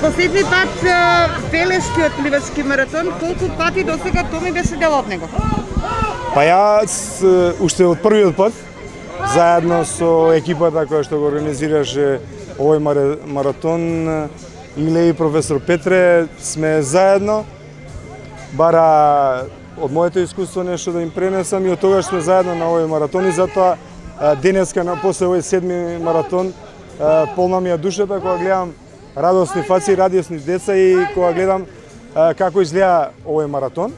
Последни пат Велешкиот ливачки маратон, колку пати досега Томи беше дел од него? Па јас уште од првиот пат заедно со екипата која што го организираше овој маратон, Иле и професор Петре, сме заедно. Бара од моето искуство нешто да им пренесам и од тогаш сме заедно на овој маратон и затоа денеска после овој 7-ми маратон полна ми е душата кога гледам радосни фаци, радосни деца и кога гледам како изгледа овој маратон.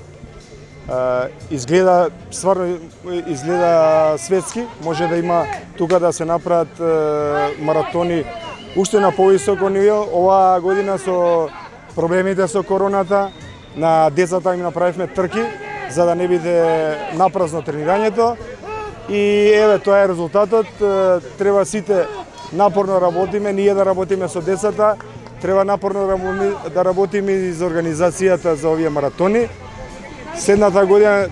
Изгледа стварно изгледа светски, може да има тука да се направат маратони уште на повисоко ниво. Оваа година со проблемите со короната на децата им направивме трки за да не биде напразно тренирањето. И еве тоа е резултатот. Треба сите напорно работиме, ние да работиме со децата, треба напорно да работиме и за организацијата за овие маратони. Следната година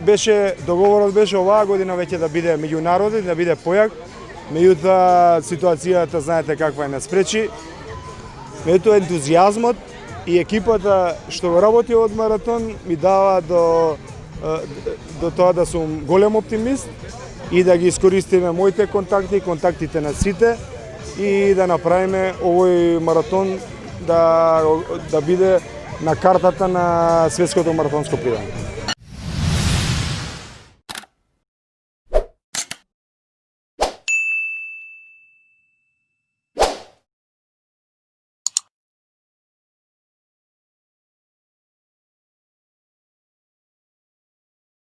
договорот беше оваа година веќе да биде меѓународен, да биде појак. Меѓутоа ситуацијата знаете каква е, не спречи. Меѓутоа ентузијазмот и екипата што го работи од маратон ми дава до тоа да сум голем оптимист и да ги искористиме моите контакти, контактите на сите и да направиме овој маратон да биде на картата на светското маратонско придавање.